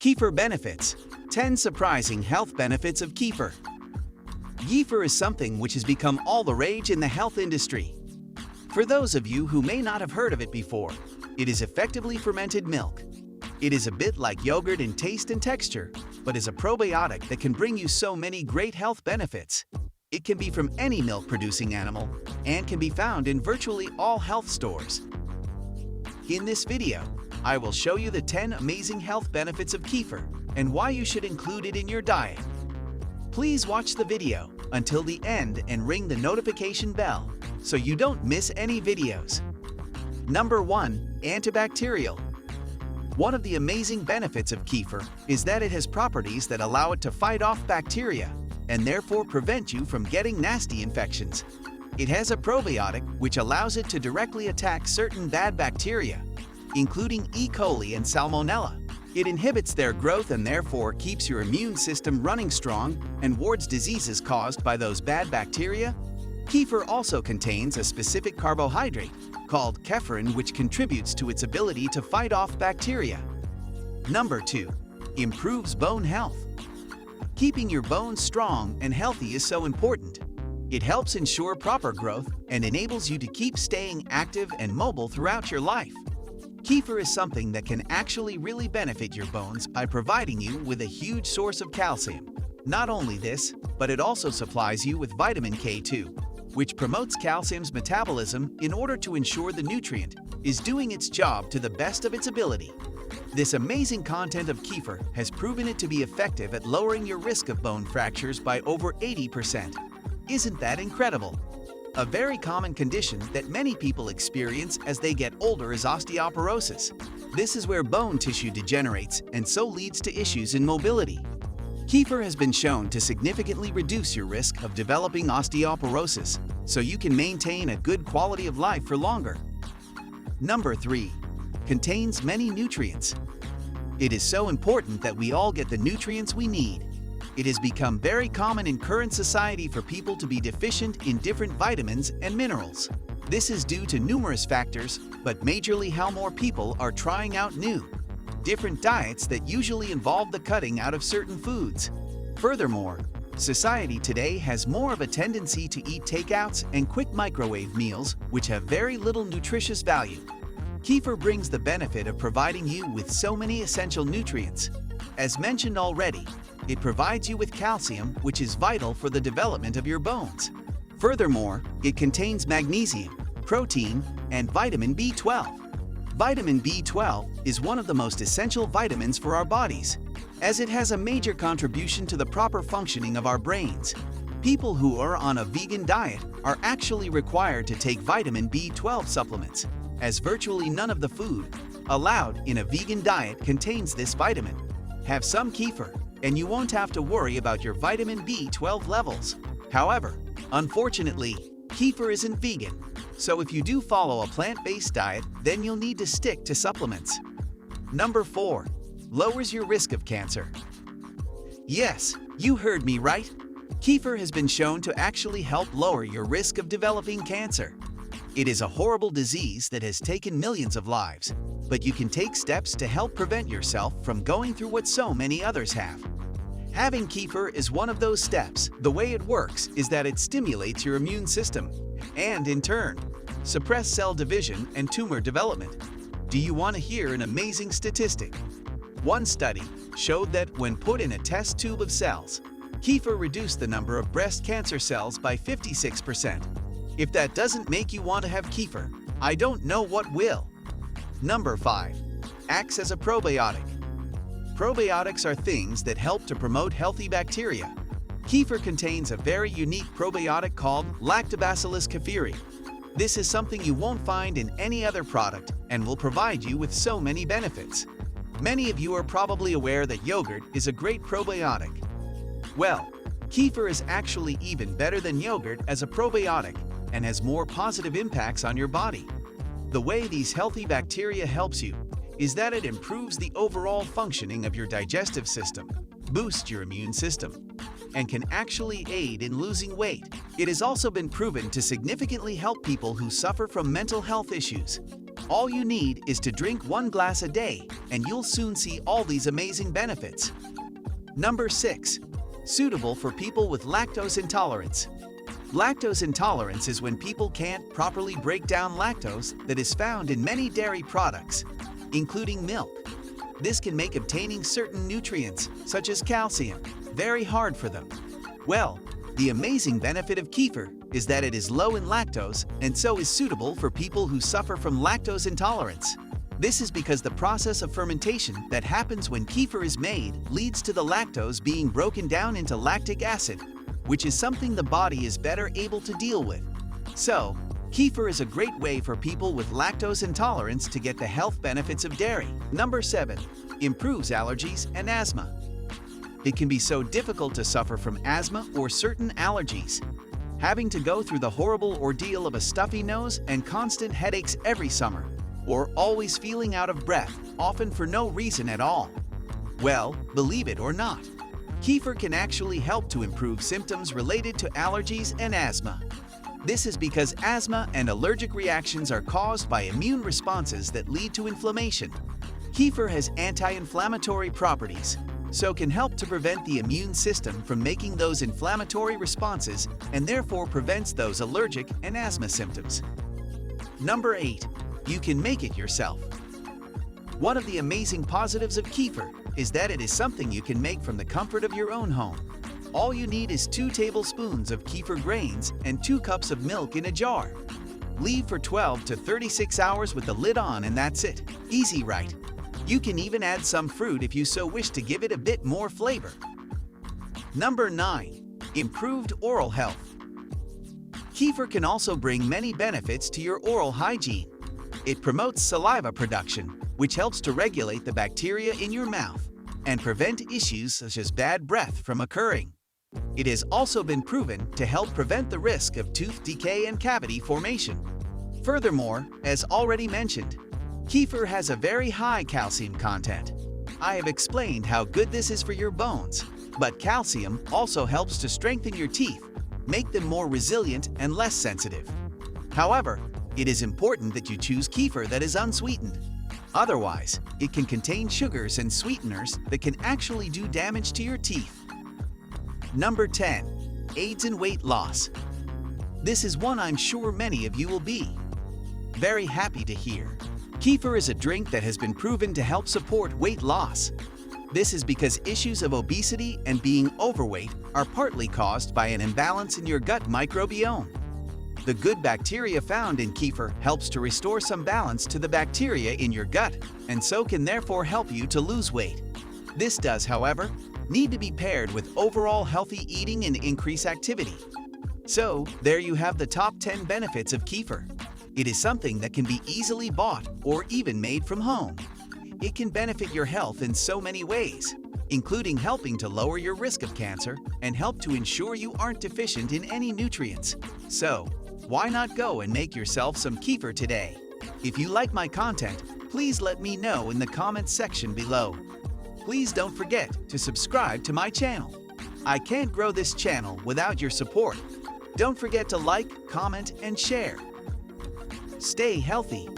Kefir benefits. 10 surprising health benefits of kefir. Kefir is something which has become all the rage in the health industry. For those of you who may not have heard of it before, it is effectively fermented milk. It is a bit like yogurt in taste and texture, but is a probiotic that can bring you so many great health benefits. It can be from any milk-producing animal and can be found in virtually all health stores. In this video, I will show you the 10 amazing health benefits of kefir and why you should include it in your diet. Please watch the video until the end and ring the notification bell so you don't miss any videos. Number 1. Antibacterial. One of the amazing benefits of kefir is that it has properties that allow it to fight off bacteria and therefore prevent you from getting nasty infections. It has a probiotic which allows it to directly attack certain bad bacteria, including E. coli and Salmonella. It inhibits their growth and therefore keeps your immune system running strong and wards diseases caused by those bad bacteria. Kefir also contains a specific carbohydrate called kefir which contributes to its ability to fight off bacteria. Number 2. Improves bone health. Keeping your bones strong and healthy is so important. It helps ensure proper growth and enables you to keep staying active and mobile throughout your life. Kefir is something that can actually really benefit your bones by providing you with a huge source of calcium. Not only this, but it also supplies you with vitamin K2, which promotes calcium's metabolism in order to ensure the nutrient is doing its job to the best of its ability. This amazing content of kefir has proven it to be effective at lowering your risk of bone fractures by over 80%. Isn't that incredible? A very common condition that many people experience as they get older is osteoporosis. This is where bone tissue degenerates and so leads to issues in mobility. Kefir has been shown to significantly reduce your risk of developing osteoporosis, so you can maintain a good quality of life for longer. Number 3. Contains many nutrients. It is so important that we all get the nutrients we need. It has become very common in current society for people to be deficient in different vitamins and minerals. This is due to numerous factors, but majorly how more people are trying out new, different diets that usually involve the cutting out of certain foods. Furthermore, society today has more of a tendency to eat takeouts and quick microwave meals, which have very little nutritious value. Kefir brings the benefit of providing you with so many essential nutrients. As mentioned already, it provides you with calcium, which is vital for the development of your bones. Furthermore, it contains magnesium, protein, and vitamin B12. Vitamin B12 is one of the most essential vitamins for our bodies, as it has a major contribution to the proper functioning of our brains. People who are on a vegan diet are actually required to take vitamin B12 supplements, as virtually none of the food allowed in a vegan diet contains this vitamin. Have some kefir, and you won't have to worry about your vitamin B12 levels. However, unfortunately, kefir isn't vegan, so if you do follow a plant-based diet, then you'll need to stick to supplements. Number 4. Lowers your risk of cancer. Yes, you heard me right. Kefir has been shown to actually help lower your risk of developing cancer. It is a horrible disease that has taken millions of lives, but you can take steps to help prevent yourself from going through what so many others have. Having kefir is one of those steps. The way it works is that it stimulates your immune system and, in turn, suppress cell division and tumor development. Do you want to hear an amazing statistic? One study showed that when put in a test tube of cells, kefir reduced the number of breast cancer cells by 56%. If that doesn't make you want to have kefir, I don't know what will. Number 5. Acts as a probiotic. Probiotics are things that help to promote healthy bacteria. Kefir contains a very unique probiotic called Lactobacillus kefiri. This is something you won't find in any other product and will provide you with so many benefits. Many of you are probably aware that yogurt is a great probiotic. Well, kefir is actually even better than yogurt as a probiotic and has more positive impacts on your body. The way these healthy bacteria helps you is that it improves the overall functioning of your digestive system, boosts your immune system, and can actually aid in losing weight. It has also been proven to significantly help people who suffer from mental health issues. All you need is to drink 1 glass a day, and you'll soon see all these amazing benefits. Number 6. Suitable for people with lactose intolerance. Lactose intolerance is when people can't properly break down lactose that is found in many dairy products, including milk. This can make obtaining certain nutrients, such as calcium, very hard for them. Well, the amazing benefit of kefir is that it is low in lactose and so is suitable for people who suffer from lactose intolerance. This is because the process of fermentation that happens when kefir is made leads to the lactose being broken down into lactic acid, which is something the body is better able to deal with. So, kefir is a great way for people with lactose intolerance to get the health benefits of dairy. Number 7. Improves allergies and asthma. It can be so difficult to suffer from asthma or certain allergies. Having to go through the horrible ordeal of a stuffy nose and constant headaches every summer, or always feeling out of breath, often for no reason at all. Well, believe it or not, kefir can actually help to improve symptoms related to allergies and asthma. This is because asthma and allergic reactions are caused by immune responses that lead to inflammation. Kefir has anti-inflammatory properties, so can help to prevent the immune system from making those inflammatory responses and therefore prevents those allergic and asthma symptoms. Number 8. You can make it yourself. One of the amazing positives of kefir is that it is something you can make from the comfort of your own home. All you need is 2 tablespoons of kefir grains and 2 cups of milk in a jar. Leave for 12 to 36 hours with the lid on and that's it. Easy, right? You can even add some fruit if you so wish to give it a bit more flavor. Number 9. Improved oral health. Kefir can also bring many benefits to your oral hygiene. It promotes saliva production, which helps to regulate the bacteria in your mouth and prevent issues such as bad breath from occurring. It has also been proven to help prevent the risk of tooth decay and cavity formation. Furthermore, as already mentioned, kefir has a very high calcium content. I have explained how good this is for your bones, but calcium also helps to strengthen your teeth, make them more resilient and less sensitive. However, it is important that you choose kefir that is unsweetened. Otherwise, it can contain sugars and sweeteners that can actually do damage to your teeth. Number 10. Aids in weight loss. This is one I'm sure many of you will be very happy to hear. Kefir is a drink that has been proven to help support weight loss. This is because issues of obesity and being overweight are partly caused by an imbalance in your gut microbiome. The good bacteria found in kefir helps to restore some balance to the bacteria in your gut, and so can therefore help you to lose weight. This does, however, need to be paired with overall healthy eating and increase activity. So, there you have the top 10 benefits of kefir. It is something that can be easily bought or even made from home. It can benefit your health in so many ways, including helping to lower your risk of cancer and help to ensure you aren't deficient in any nutrients. So, why not go and make yourself some kefir today? If you like my content, please let me know in the comments section below. Please don't forget to subscribe to my channel. I can't grow this channel without your support. Don't forget to like, comment, and share. Stay healthy.